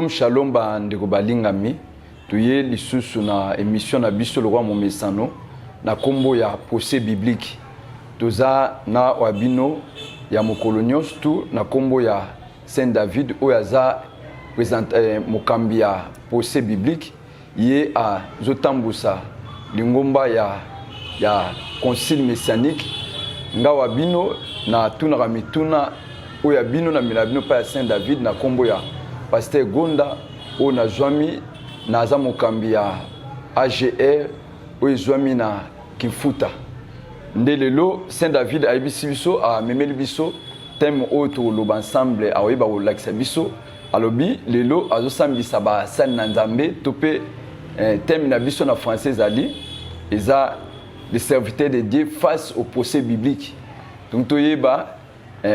Shalom, shalom, bandeko balingami. Tuye lisusu na émission na biso le roi Momesano na kombo ya procès biblique. Toza na wabino ya mokolonios tu na kombo ya Saint David oyaza présenter mokambi ya procès biblique yé a zotambusa lingomba ya concile messianique nga wabino na tuna ramituna oya bino na milabino pa ya Saint David na kombo ya Pasteur Gonda o na zwami na za mokambi ya AGR o zwami na Kifuta ndelelo Saint David aibisi biso a memeli biso thème o to lo ensemble a oyeba o lakisa biso alobi lelo azo sambisa ba san na Nzambe topé thème na biso na français ali eza les serviteurs de Dieu face au procès biblique. Donc toyeba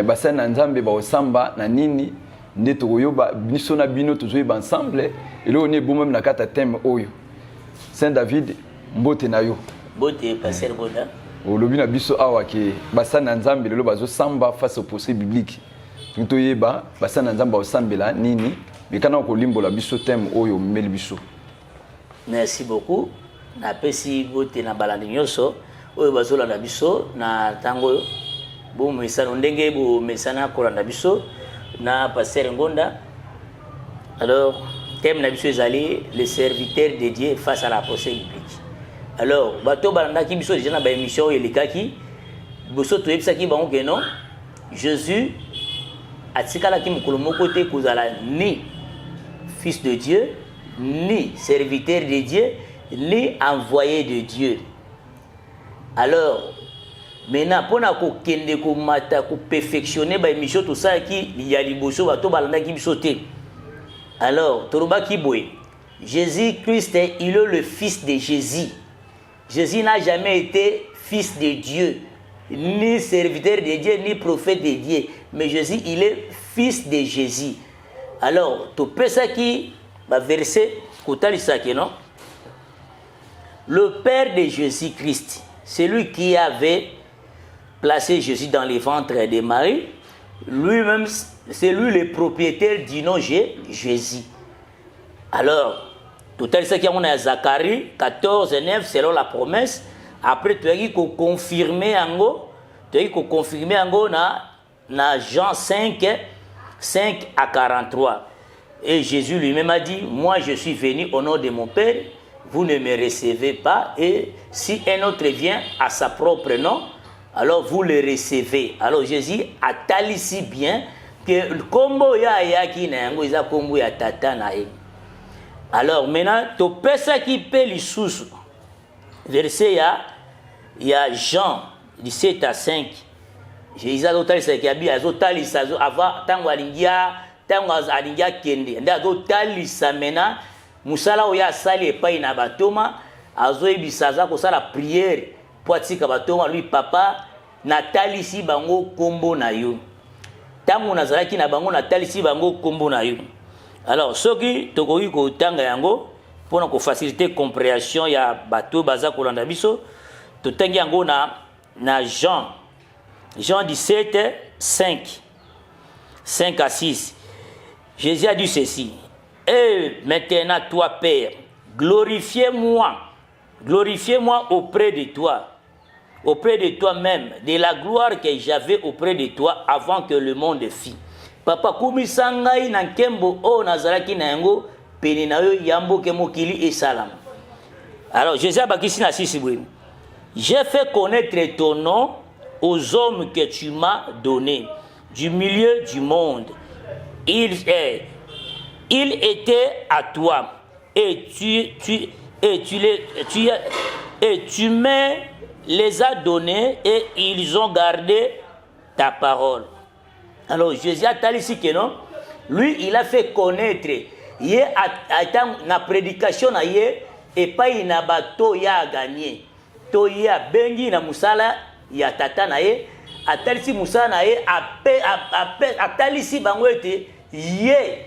basa na Nzambe ba osamba na nini nde toyoba biso na bino tozoyeba ensemble et là on est bon même na kata thème oyo. Saint David mbote na yo. Mbote Pasteur Gonda. Olobi na biso awa ke basa na Nzambe lelo bazo samba face au procès biblique. Donc toyeba basa na Nzambe osambela nini bikana ko limbola biso thème oyo meli biso. Merci beaucoup. Na pesi bote na balandi nyoso oyo bazola na biso na tango bo mesana ndenge bo mesana kolanda biso na Pasteur Gonda. Alors thème na biso ezali les serviteurs de Dieu face à la procès biblique. Alors bato balanda ki biso déjà na ba émission elikaki boso to yebisaki bango ke non Jésus atikala ki mukolo moko te kozala ni fils de Dieu ni serviteur de Dieu ni envoyé de Dieu. Alors, maintenant, pour nous perfectionner la mission, tout ça, il y a les bossos, qui sauter. Alors, Jésus-Christ, il est le fils de Jésus. Jésus n'a jamais été fils de Dieu, ni serviteur de Dieu, ni prophète de Dieu. Mais Jésus, il est fils de Jésus. Alors, tu peux ça qui va verser, non? Le père de Jésus-Christ, c'est lui qui avait placé Jésus dans les ventres de Marie. Lui-même, c'est lui le propriétaire du nom Jésus. Alors, tout à l'heure, on a Zacharie 14 et 9, selon la promesse. Après, tu as dit qu'on confirmait en gros, na Jean 5 à 43. Et Jésus lui-même a dit, moi je suis venu au nom de mon Père, vous ne me recevez pas, et si un autre vient à sa propre nom, alors vous le recevez. Alors Jésus a tali si bien que le combo ya ki na yango isa combo ya tata na ye. Alors maintenant, to pesa qui peut les sous verset ya Jean 17 à 5. Jésus a tali sa ki abi azotali sa avant tango alingia tango alingia kende nda azotali sa mena musala oya sali epai na batoma azoyebisa za kosala prière po atika batoma lui papa natalisi bango kombo na yo tango nazalaki na bango natalisi bango kombo na yo. Alors soki tokoki kotanga yango pona ko faciliter compréhension ya bato baza kolanda biso totangi yango na Jean 17 5 à 6. Jésus a dit ceci: et maintenant, toi, Père, glorifiez-moi auprès de toi-même, de la gloire que j'avais auprès de toi avant que le monde fît. Papa, kumisangai na nkembo o nazalaki na yango pene na yo yambo ke mokili et salam. Alors, Jésus a bakisi na sisi bwe. J'ai fait connaître ton nom aux hommes que tu m'as donnés du milieu du monde. Il était à toi et tu me les as donnés et ils ont gardé ta parole. Alors Jésus a dit ici que non, lui il a fait connaître yé na prédication na yé et pas ina bato ya gagné to ya bengi na musala ya tata na yé atalisi musala na yé atalisi bango ete yé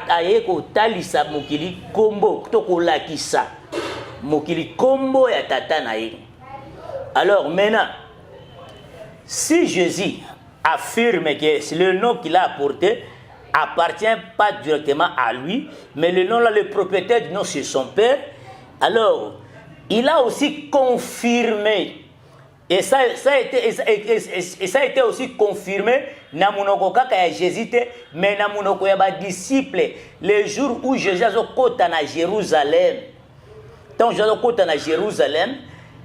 aye kotalisa mokili kombo to kolakisa mokili kombo ya tata na ye. Alors maintenant, si Jésus affirme que c'est le nom qu'il a apporté, appartient pas directement à lui, mais le nom là, le propriétaire du nom, c'est son père. Alors, il a aussi confirmé, et ça a été aussi confirmé na munoko kaka ya Jésus, mais na munoko ya ba disciple, le jour où Jésus a kota na Jérusalem. Tant Jésus a kota na Jérusalem,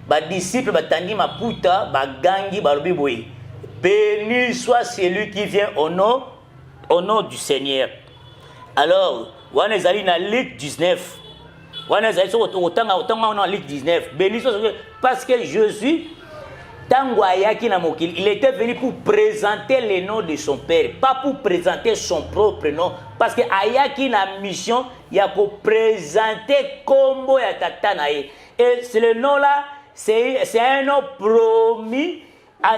ba disciple batandi maputa, ba gangi ba lobi boy. Béni soit celui qui vient au nom du Seigneur. Alors, on est allé dans Luc 19. On est allé dans Luc 19. Béni soit celui, parce que Jésus, il était venu pour présenter le nom de son Père, pas pour présenter son propre nom. Parce que Ayaki na mission, il y a pour présenter Kombo ya Tatanae. Et c'est le nom là, c'est un nom promis à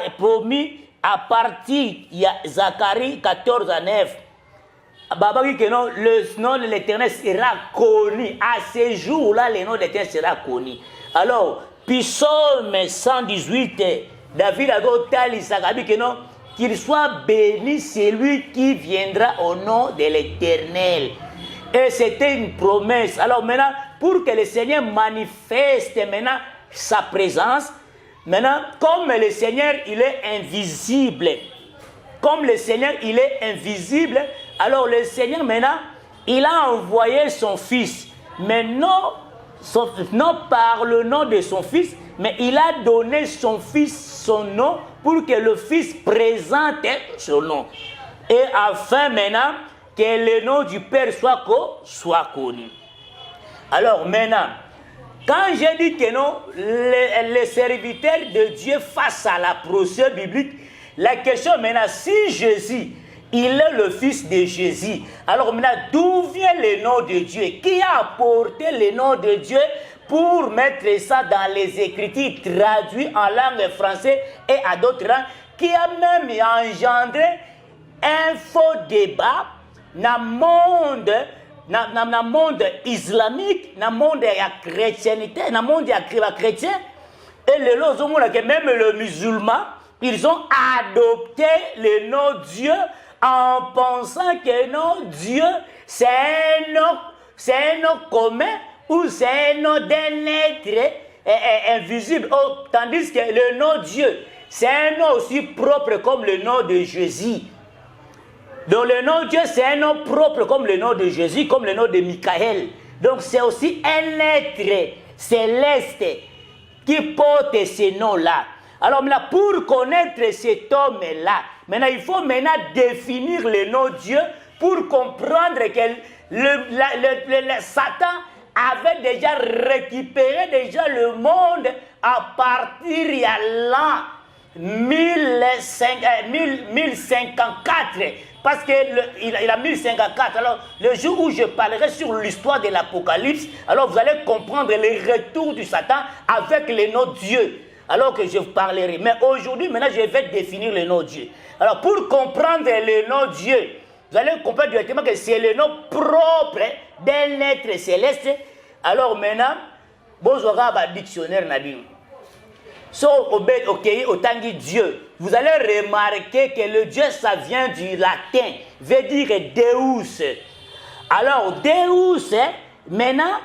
partir de Zacharie 14 à 9. Baba dit que non, le nom de l'Éternel sera connu. À ce jour-là, le nom de l'Éternel sera connu. Alors, Psaume 118, David a dit que non, qu'il soit béni celui qui viendra au nom de l'Éternel. Et c'était une promesse. Alors maintenant, pour que le Seigneur manifeste maintenant sa présence, maintenant, comme le Seigneur, il est invisible, alors le Seigneur, maintenant, il a envoyé son Fils. Mais non par le nom de son Fils, mais il a donné son Fils son nom pour que le Fils présente son nom. Et afin maintenant que le nom du Père soit connu. Alors maintenant, quand j'ai dit que non, les serviteurs de Dieu face à la procédure biblique, la question maintenant, si Jésus, il est le fils de Jésus, alors maintenant, d'où vient le nom de Dieu? Qui a apporté le nom de Dieu pour mettre ça dans les Écritures traduites en langue française et à d'autres langues, qui a même engendré un faux débat dans le monde islamique, dans le monde de la chrétienté, dans le monde de la chrétien, et même le musulman, ils ont adopté le nom Dieu en pensant que non, Dieu, c'est un nom commun ou c'est un nom d'un être invisible. Tandis que le nom Dieu, c'est un nom aussi propre comme le nom de Jésus. Donc le nom Dieu, c'est un nom propre comme le nom de Jésus, comme le nom de Michael. Donc c'est aussi un être céleste qui porte ce nom-là. Alors maintenant, pour connaître cet homme-là, maintenant il faut maintenant définir le nom Dieu pour comprendre que Satan avait déjà récupéré le monde à partir de l'an 1054. Parce qu'il a 1054. Alors, le jour où je parlerai sur l'histoire de l'Apocalypse, alors vous allez comprendre le retour du Satan avec le nom Dieu. Alors que je vous parlerai. Mais aujourd'hui, maintenant, je vais définir le nom Dieu. Alors, pour comprendre le nom Dieu, vous allez comprendre directement que c'est le nom propre d'un être céleste. Alors maintenant, vous aurez un dictionnaire Nabi. Autant que Dieu. Vous allez remarquer que le Dieu, ça vient du latin, veut dire Deus. Alors, Deus, maintenant,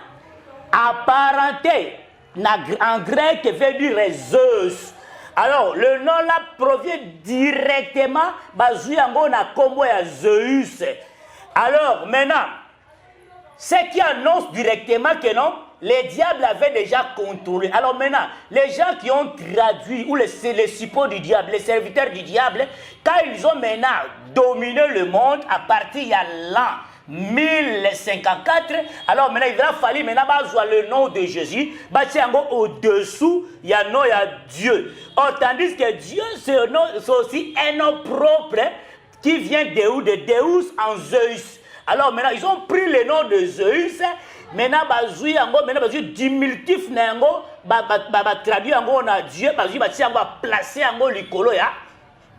apparenté, en grec, veut dire Zeus. Alors, le nom là provient directement de Zeus. Alors, maintenant, ce qui annonce directement que non, les diables avaient déjà contrôlé. Alors maintenant, les gens qui ont traduit, ou les suppôts du diable, les serviteurs du diable, quand ils ont maintenant dominé le monde à partir de l'an 1054, alors maintenant il va falloir maintenant avoir le nom de Jésus, au-dessous, il y a Dieu. Or, tandis que Dieu, c'est aussi un nom propre qui vient de Deus en Zeus. Alors maintenant, ils ont pris le nom de Zeus. Maintenant, diminutif traduit en Dieu, placer en l'icolo,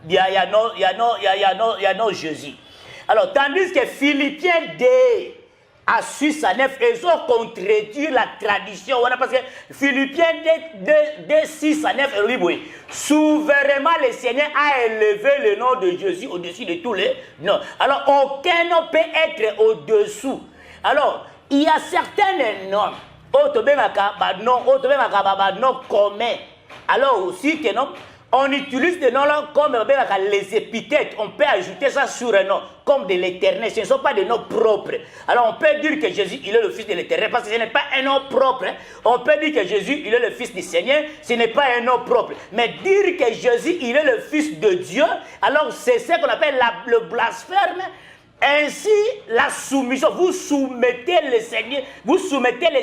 il y a Jésus. Alors, tandis que Philippiens 2, à 6 à 9, ils ont contredit la tradition. Parce que Philippiens 2, 6 à 9, oui, souverainement le Seigneur a élevé le nom de Jésus au-dessus de tous les noms. Alors aucun nom peut être au-dessous. Alors il y a certains noms, nom communs. Alors aussi que non, on utilise des noms-là comme les épithètes. On peut ajouter ça sur un nom, comme de l'éternel. Ce ne sont pas des noms propres. Alors on peut dire que Jésus, il est le fils de l'éternel, parce que ce n'est pas un nom propre. On peut dire que Jésus, il est le fils du Seigneur, ce n'est pas un nom propre. Mais dire que Jésus, il est le fils de Dieu, alors c'est ce qu'on appelle le blasphème. Ainsi, la soumission, vous soumettez le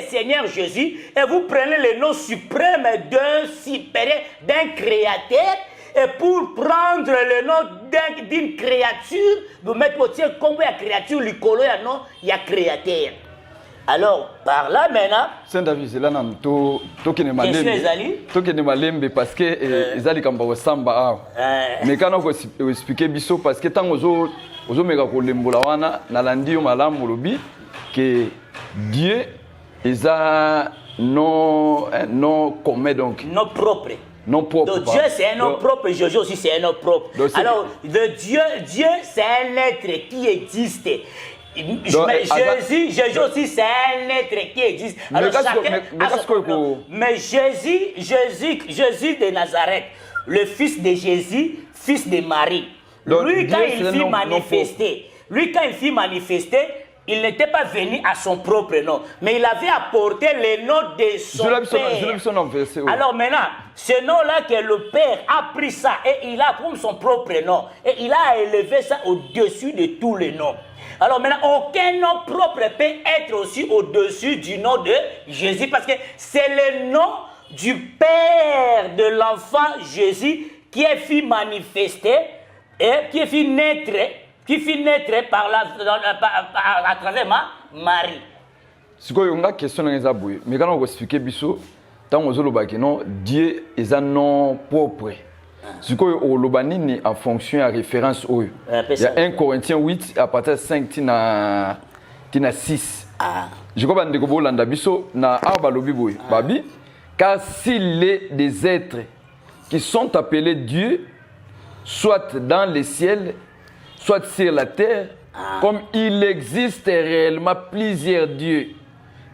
Seigneur Jésus et vous prenez le nom suprême d'un supérieur, d'un créateur, et pour prendre le nom d'une créature, vous mettez aussi comme il y a créature, il y a créateur. Alors, par là maintenant, Saint-David, c'est là que tu malembe parce que ezali kamba osamba mais quand on expliquer biso parce que tant ozo meka ko lembola wana nalandi yo malamu lobi que Dieu eza non commun donc non propre. Non propre. Donc Dieu c'est un nom propre, Jésus aussi c'est un nom propre. Alors Dieu c'est un être qui existe. Jésus aussi c'est un être qui existe. Alors mais Jésus de Nazareth, le fils de Jésus, fils de Marie. Donc, lui quand il fit manifester, il n'était pas venu à son propre nom, mais il avait apporté le nom de son Père. Alors maintenant, ce nom-là que le Père a pris ça et il a pris son propre nom et il a élevé ça au-dessus de tous les noms. Alors maintenant, aucun nom propre peut être aussi au-dessus du nom de Jésus parce que c'est le nom du Père de l'enfant Jésus qui est fait manifester et qui est fait naître à travers Marie. Si vous avez une question, mais quand on explique biso, tant on Dieu est un nom propre. Si vous avez en fonction de référence, il y a 1 Corinthiens 8 à partir de 5 tina 6. Je crois que vous avez biso na babi car s'il est des êtres qui sont appelés Dieu, soit dans les ciels, soit sur la terre, comme il existe réellement plusieurs dieux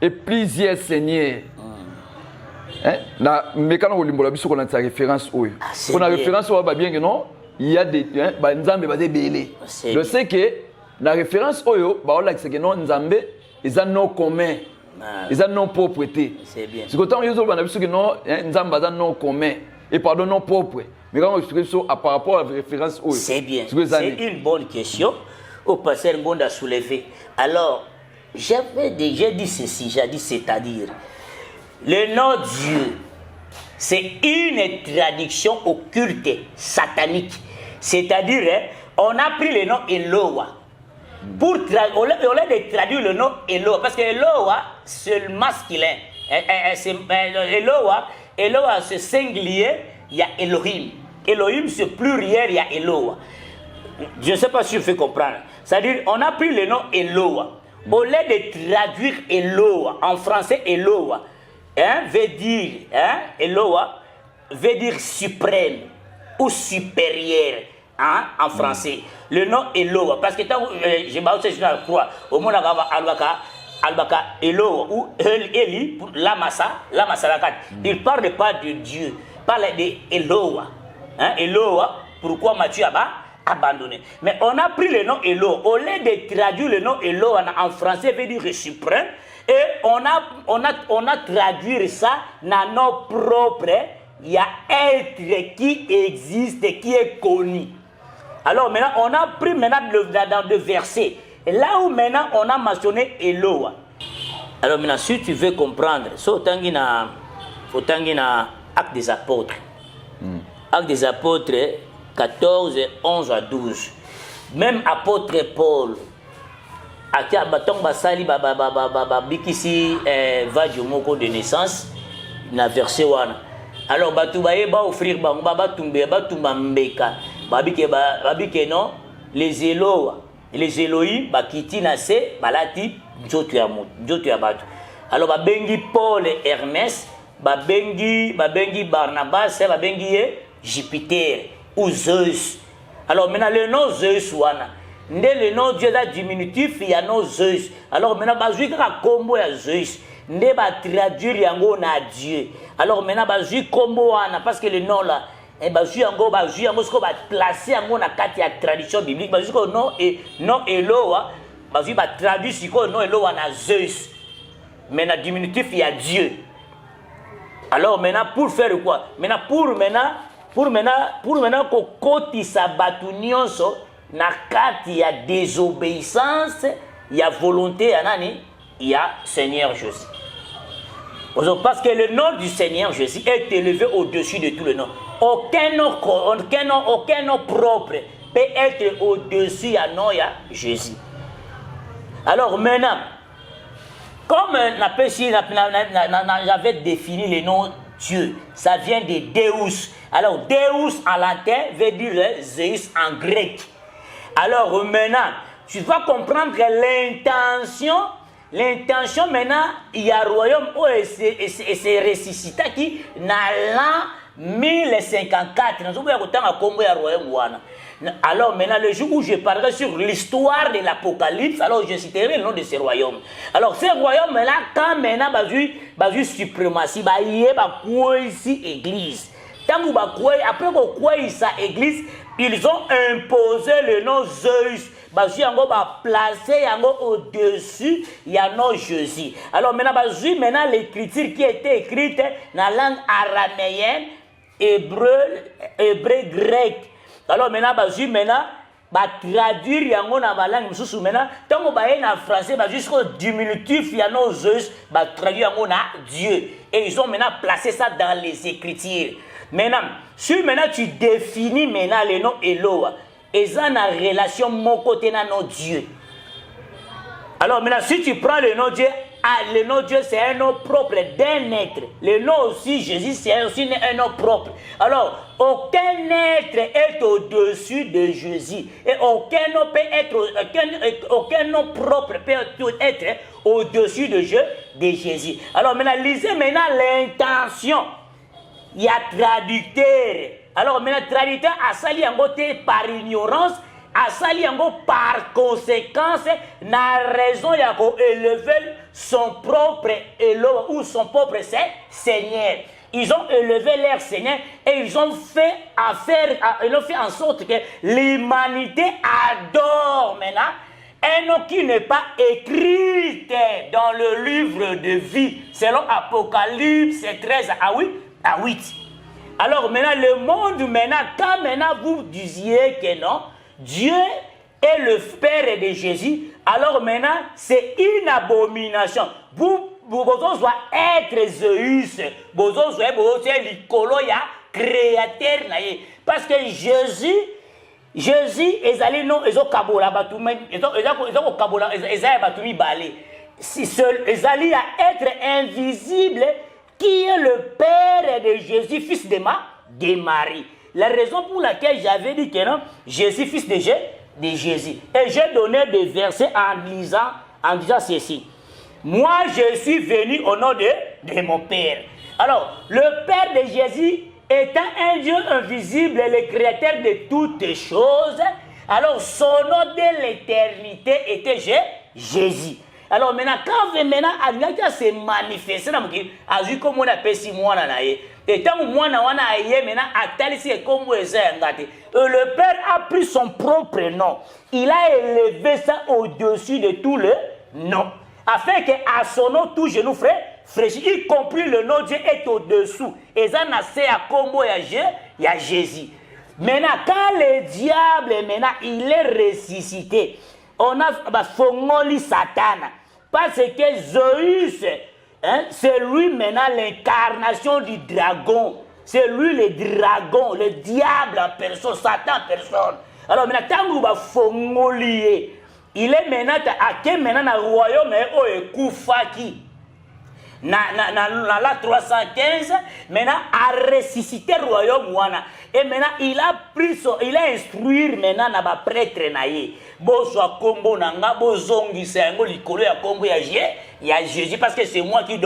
et plusieurs seigneurs. Mais quand on a une référence, on a référence, on va bien que non, il y a des nzambe belé. Je sais que la référence, on a que non nzambe, ils ont non commun, ils ont non propreté. C'est bien. C'est quand on a que non nzambe a non commun et pardon non propre. Mais quand on explique ça par rapport à la référence, c'est bien. C'est une bonne question. Au pasteur Mbonda a soulevé. Alors, j'avais déjà dit ceci, j'ai dit c'est-à-dire, le nom Dieu, c'est une traduction occulte, satanique. C'est-à-dire, on a pris le nom Eloah. Au lieu de traduire le nom Eloah, parce que Eloah, c'est le masculin. Eloah, c'est singulier, il y a Elohim. Elohim, c'est pluriel, il y a Eloah. Je ne sais pas si je fais comprendre. C'est-à-dire, on a pris le nom Eloah. Au lieu de traduire Eloah, en français Eloah, Eloah veut dire suprême ou supérieur en français. Le nom Eloah, parce que tant que je crois, au monde Albaka Eloah ou Eli, Lamasa, il ne parle pas de Dieu, il parle de Eloah. Eloah, pourquoi Matthieu a abandonné. Mais on a pris le nom Eloah. Au lieu de traduire le nom Eloah en français, veut dire suprême. Et on a traduit ça dans nos propres. Il y a être qui existe, qui est connu. Alors maintenant, on a pris dans le verset. Et là où maintenant on a mentionné Eloah. Alors maintenant, si tu veux comprendre, il faut Actes des Apôtres. Actes des Apôtres 14, 11 à 12. Même apôtre Paul, akia batong basali bikisi vadio moko de naissance na verset wana. Alors batu ba offrir bango ba tumba mbeka babike non les Eloah les Elohim bakiti na se balati nzoto ya bato. Alors babengi Paul et Hermès, babengi Barnabas, babengi Jupiter ou Zeus. Alors maintenant le nom Zeus wana le nom Dieu da diminutif, il y a no Zeus. Alors maintenant bazui ka kombo ya Zeus nde ba traduire yango na Dieu. Alors maintenant bazui kombo wana parce que le nom là bazui yango sko ba placer yango na kati ya tradition biblique bazui ko non Eloa bazui ba traduire siko non Eloa na Zeus. Mais na diminutif il y a Dieu. Alors maintenant pour faire quoi? Pour maintenant ko koti sabatu nyonso na kati ya désobéissance, il y a volonté ya nani? Il y a Seigneur Jésus. Parce que le nom du Seigneur Jésus est élevé au-dessus de tous les noms. Aucun nom propre peut être au-dessus à nom ya Jésus. Alors maintenant, comme j'avais défini le nom Dieu, ça vient de Deus. Alors Deus en latin veut dire Zeus en grec. Alors maintenant, tu vas comprendre l'intention maintenant, il y a un royaume où c'est ressuscité qui dans l'an 1054. Alors maintenant, le jour où je parlerai sur l'histoire de l'Apocalypse, alors je citerai le nom de ce royaume. Alors ce royaume-là, quand maintenant, il suprématie, il y a ici église. Après qu'on croit sa église, ils ont imposé le nom Zeus. Bazu yango ba placé yango au-dessus, il y a non Jésus. Alors maintenant l'écriture qui était écrite dans la langue araméenne, hébreu, grec. Alors maintenant ba traduire yango na langue mususu maintenant tango ba en français ba jusqu'au diminutif il y a non Zeus ba traduire yango na Dieu. Et ils ont maintenant placé ça dans les écritures. Maintenant, si maintenant tu définis maintenant le nom Eloa, ils ont une relation mon côté dans nos Dieu. Alors maintenant, si tu prends le nom Dieu, le nom Dieu c'est un nom propre d'un être. Le nom aussi Jésus c'est aussi un nom propre. Alors, aucun être est au-dessus de Jésus. Et aucun nom propre peut être au-dessus de Jésus. Alors maintenant, lisez maintenant l'intention. Il y a traducteur. Alors maintenant, traducteur a sali yango par ignorance, a sali yango par conséquence, na raison ya ko élever son propre Elohim ou son propre Seigneur. Ils ont élevé leur Seigneur et ils ont fait en sorte que l'humanité adore maintenant un nom qui n'est pas écrit dans le livre de vie, selon Apocalypse 13 à 8. Alors maintenant, le monde, quand maintenant vous disiez que non, Dieu est le Père de Jésus, alors maintenant, c'est une abomination. Vous doivez être Zeus, vous doivez être l'icoloya créateur. Parce que Jésus, ezali non, ezokabola batumi, ezokabola, ezali batumi balé. Ezali à être invisible, qui est le Père de Jésus, fils de Marie. La raison pour laquelle j'avais dit que non, Jésus, fils de Jésus. Et j'ai donné des versets en disant ceci. Moi, je suis venu au nom de mon Père. Alors, le Père de Jésus étant un Dieu invisible, le créateur de toutes choses, alors son nom de l'éternité était Jésus. Alors maintenant, quand Aliyaka s'est manifesté, a vu comme on appelle si moi et tant moi maintenant comme le Père a pris son propre nom. Il a élevé ça au-dessus de tout le nom. Afin qu'à son nom, tout genou fraîchit, y compris le nom de Dieu est au-dessous. Et ça n'a à combo il y a Jésus. Maintenant, quand le diable il est ressuscité, on a fongoli Satan. Parce que Zeus, c'est lui maintenant l'incarnation du dragon. C'est lui le dragon, le diable en personne, Satan en personne. Alors maintenant, quand vous va fongolier, il est maintenant à quel maintenant dans le royaume où est Koufaki. la 315, maintenant, a ressuscité le royaume. Et maintenant, il a instruit maintenant na ba prêtre naïe. Bozwa kombo nanga, bozongi sengo likolo ya kombo ya Jésus, parce que c'est moi qui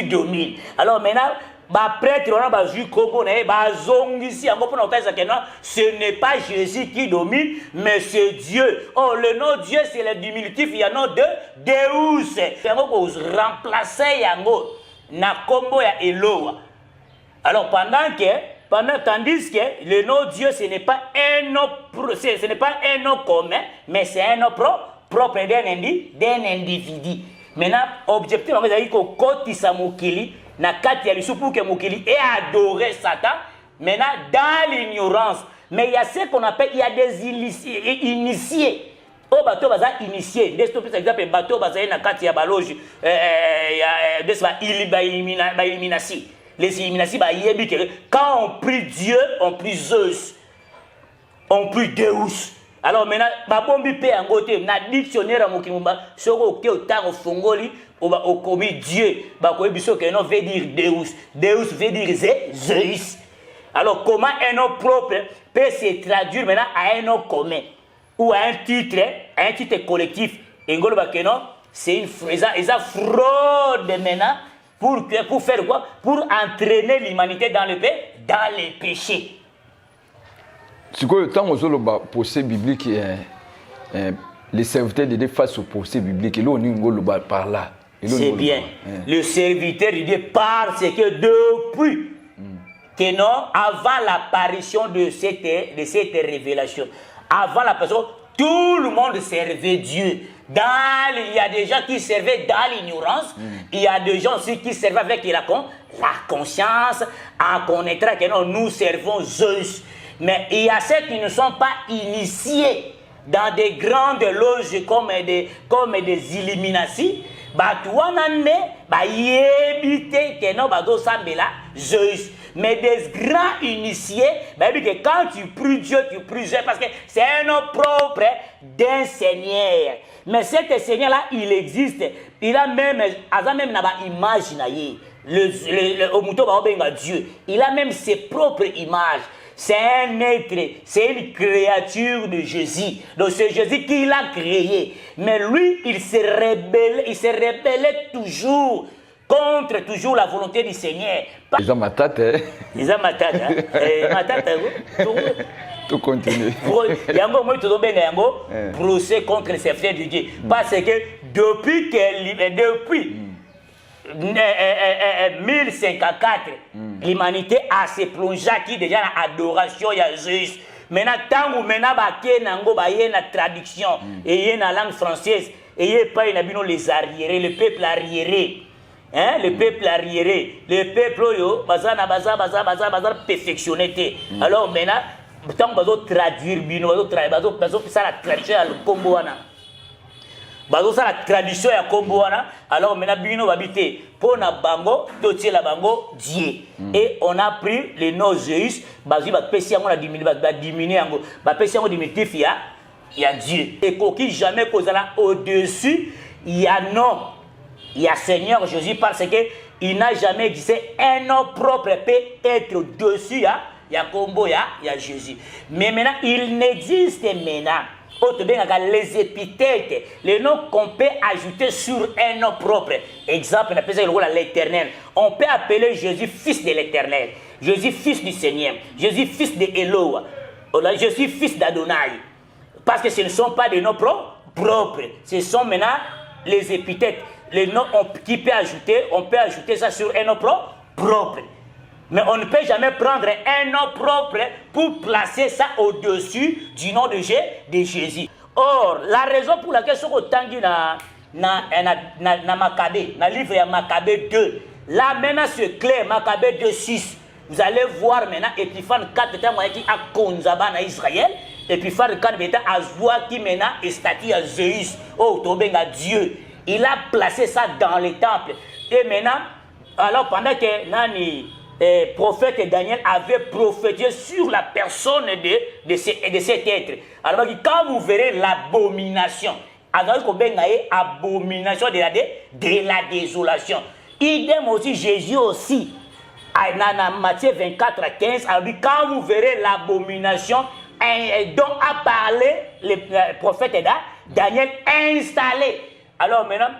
domine. Alors maintenant, ba prêtre on a ba ju kombo naïe, ba zongi si yango pour nous que non, ce n'est pas Jésus qui domine, mais c'est Dieu. Oh, le nom Dieu c'est le diminutif, il y a nom de Deus. Yango pour remplacer yango na kombo ya Eloa. Alors tandis que le nom Dieu, ce n'est pas un nom, ce n'est pas un nom commun, mais c'est un nom propre d'un individu. Maintenant, objectif, on va dire que quand il na kati ya pour que Mokili ait adoré Satan, maintenant dans l'ignorance. Mais il y a ce qu'on appelle, il y a des initiés. Au bateau baza initié, des par exemple bateau baza na kati ya baloge, élimination. Les éliminations, quand on prie Dieu, on prie Zeus, on prie Deus. Alors maintenant, babombi pe angote na dictionnaire à mokimba, soko ke otango fongoli au kobi Dieu, ba ko biso que non veut dire Deus. Deus veut dire Zeus. Alors comment un nom propre peut se traduire maintenant à un nom commun ou à un titre collectif? Engolo ba que non, c'est une fraude maintenant. Pour faire quoi? Pour entraîner l'humanité dans les péchés. C'est quoi le temps où le procès biblique les serviteurs de Dieu face au procès biblique? Par là. C'est bien. Le serviteur de Dieu parce que depuis que non, avant l'apparition de cette révélation, avant l'apparition, tout le monde servait Dieu. Il y a des gens qui servaient dans l'ignorance. Il y a des gens aussi qui servaient avec la conscience en connaîtra que non, nous servons Zeus. Mais il y a ceux qui ne sont pas initiés dans des grandes loges comme des illuminations. Zeus. Mais des grands initiés, que quand tu pries Dieu, tu pries Dieu parce que c'est un nom propre d'un Seigneur. Mais cet Seigneur-là, il existe. Il a même une image. Dieu. Il a même ses propres images. C'est un être, c'est une créature de Jésus. Donc c'est Jésus qui l'a créé. Mais lui, il se rebellait toujours contre toujours la volonté du Seigneur. Ils ont ma tête. Ils ont ma tête. Ma tête. Tout continue. Il y a un procès contre les serviteurs de Dieu. Parce que depuis 1054, l'humanité a se plongé qui déjà dans l'adoration de Jésus. Maintenant, tant que la traduction et la langue française, et pas les arriérés, le peuple arriéré. Hein? Le peuple arriéré, le peuple perfectionné. Alors maintenant, tant que traduire, ça la traduction à Komboana. Ça la tradition à Komboana. Alors maintenant, bino babité pour na bango, totier la bango Dieu. Et on a pris le nom Zeus, bazi ba pesi yango na diminuer yango, ba pesi yango diminutif ya Dieu. Et qui jamais causera au-dessus, il y a non. Il y a Seigneur Jésus parce qu'il n'a jamais existé un nom propre peut être au-dessus, il y a Combo, il y a Jésus. Mais maintenant, il n'existe maintenant, les épithètes, les noms qu'on peut ajouter sur un nom propre. Exemple, on appelle ça l'Éternel. On peut appeler Jésus fils de l'Éternel, Jésus fils du Seigneur, Jésus fils de Eloa, Jésus fils d'Adonai. Parce que ce ne sont pas des noms propres, ce sont maintenant les épithètes. Les noms qui peut ajouter, on peut ajouter ça sur un nom propre. Mais on ne peut jamais prendre un nom propre pour placer ça au-dessus du nom de Jésus. Or, la raison pour laquelle ce qu'on tangi na Maccabée, dans le livre de Maccabée 2, là maintenant c'est clair, Maccabée 2:6. Vous allez voir maintenant Épiphane 4 qui a Konzaba na Israël. Épiphane 4 a Zoua qui maintenant est statue à Zeus. Oh, Tobenga Dieu. Il a placé ça dans les temples. Et maintenant, alors pendant que Nani, prophète Daniel avait prophétisé sur la personne de cet être. Alors quand vous verrez l'abomination, abomination de la désolation. Idem aussi, Jésus aussi. Dans Matthieu 24 à 15, a dit quand vous verrez l'abomination dont a parlé le prophète Daniel installé. Alors maintenant,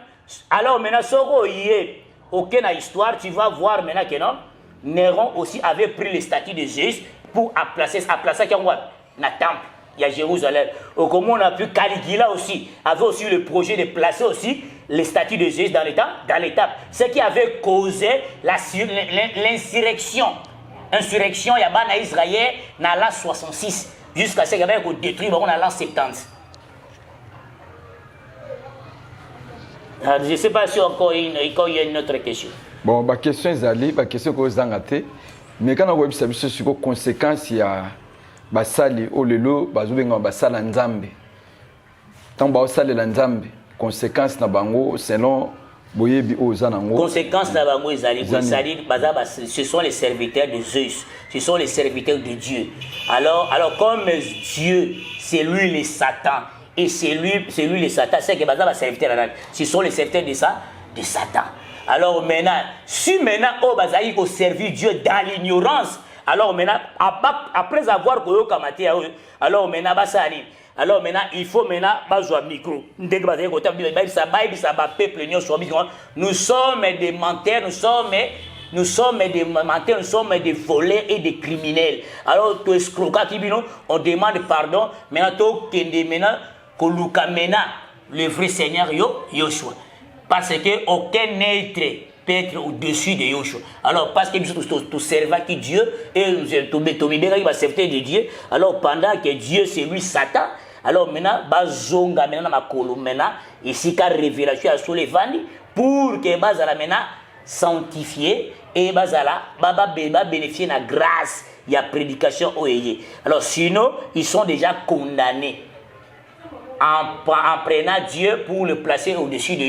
Soro y est aucune histoire, tu vas voir maintenant que non, Néron aussi avait pris les statues de Jésus pour placer dans le temple. Il y a Jérusalem. Comme on a pu, Caligula aussi avait aussi le projet de placer aussi les statues de Jésus dans l'étape. Ce qui avait causé l'insurrection. Insurrection, il y a en Israël dans l'an 66, jusqu'à ce qu'il y avait détruit dans l'an 70. Je ne sais pas si encore il y a une autre question. Bon, la question est allée, la question que vous avez mais quand on a vu les conséquences, il y a basali olelo bazubenga basala nzambe tamba osala la nzambe conséquence na bango selon boyebi ozanango conséquence na bango ezali ce sont les serviteurs de Zeus, ce sont les serviteurs de Dieu. Alors comme Dieu c'est lui le Satan et c'est lui le Satan, c'est que bazaba serviteurs ce sont les serviteurs de Satan. Alors maintenant si maintenant oh bazali ko servir Dieu dans l'ignorance. Alors maintenant, après avoir koyo kamati, alors maintenant, il faut maintenant bazoa micro. Nous sommes des menteurs, nous sommes des voleurs et des criminels. Alors, tu escroquat, on demande pardon. Maintenant, le vrai Seigneur Yoshua. Parce que aucun être peut être au-dessus de Yoshua. Alors, parce que nous servons qui Dieu, et nous va servir de Dieu, alors pendant que Dieu c'est lui Satan, alors maintenant, bazonga maintenant ma colonne maintenant, ici car révélation à les vandi pour que bazala maintenant sanctifié et bazala baba bénéficier de la grâce, il y a prédication oeye. Alors sinon, ils sont déjà condamnés. En prenant Dieu pour le placer au-dessus de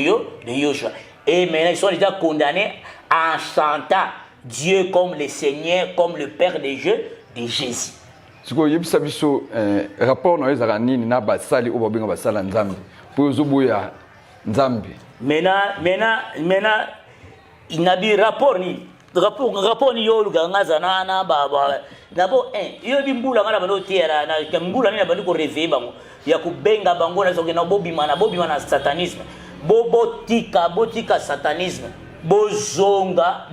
Yoshua. Et maintenant, ils sont déjà condamnés en chantant Dieu comme le Seigneur, comme le Père des jeux de Jésus. Si vous avez un rapport dans les années, il y a basali ou babinga basala nzambe. Pour zobuya nzambe. Maintenant, il n'a pas rapport ni yo lugangaza na baba. D'abord yo bimbula ngana bano tiera na mbula ni na bano ko réveiller bango. Ya kubenga bango na soke na bobimana satanisme. Botika satanisme. Bozonga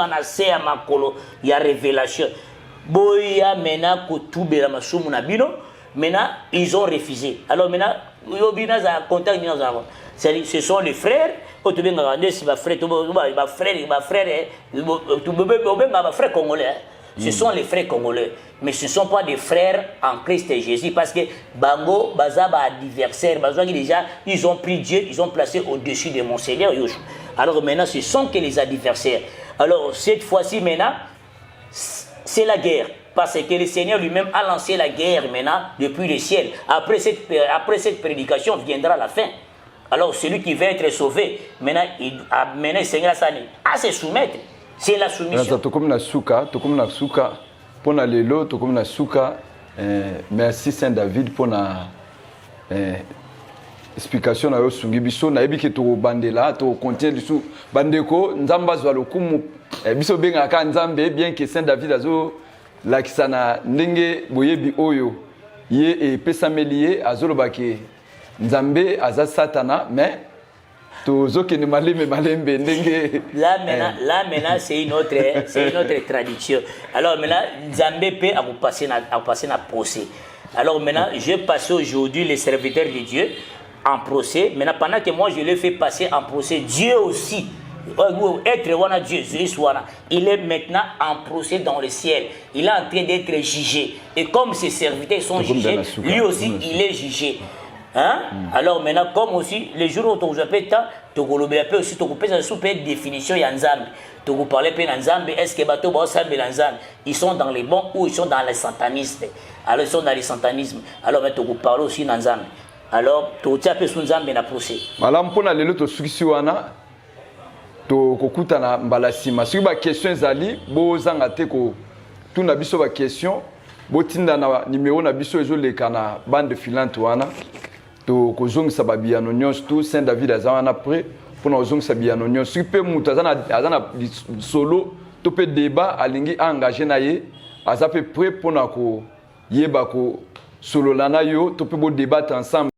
na se ya makolo ya révélation. Boya mena kutube la masumu na bino. Maintenant, ils ont refusé. Alors maintenant, yobina za contact ni za. Ce sont les frères. Quand tu viens regarder si ma frère congolais. Ce sont les frères congolais, mais ce ne sont pas des frères en Christ et Jésus parce que Bango, Bazaba, adversaire, déjà, ils ont pris Dieu, ils ont placé au-dessus de mon Seigneur Yoshua. Alors maintenant, ce sont que les adversaires. Alors cette fois-ci, maintenant, c'est la guerre. Parce que le Seigneur lui-même a lancé la guerre maintenant depuis le ciel. Après cette prédication viendra la fin. Alors celui qui va être sauvé, maintenant, le Seigneur a se soumettre. C'est la soumission. Merci Saint David pour la explication na yo sungi biso na yebi ke to bandela to contient sous bandeko nzamba zwa lokumu biso benga ka nzambe bien que Saint David azo la kisana ndenge boyebi oyo ye e pesamelie azoloba ke nzambe aza satana mais là maintenant c'est une autre tradition. Alors maintenant Nzambe peut passer na procès. Alors maintenant je passe aujourd'hui les serviteurs de Dieu en procès. Maintenant pendant que moi je le fais passer en procès, Dieu aussi être wana Dieu, il est maintenant en procès dans le ciel. Il est en train d'être jugé. Et comme ses serviteurs sont jugés, lui aussi il est jugé. Hein? Alors maintenant, comme aussi, les jours où tu as fait tu as aussi une définition de Nzambe. Tu as parlé de Nzambe, est-ce que ils sont dans les bons ou ils sont dans les satanistes? Alors ils sont dans les satanismes. Alors tu as parlé aussi de Nzambe. Alors tu as fait Nzambe dans le procès. Madame, pour aller le successiwana, tu as mbalasima. Si tu as question zali, bozanga teko, tu n'as pas question, botinda na numéro na biso ezo le kana bande filante wana. To kozongisa babiano nyonso tout Saint David azawana après pour nous ozongisa biyano nyonso soki mpe moto aza na solo to mpe débat alingi engagé na ye aza mpe prêt mpona koyeba kosolola na yo to mpe bodébattre ensemble.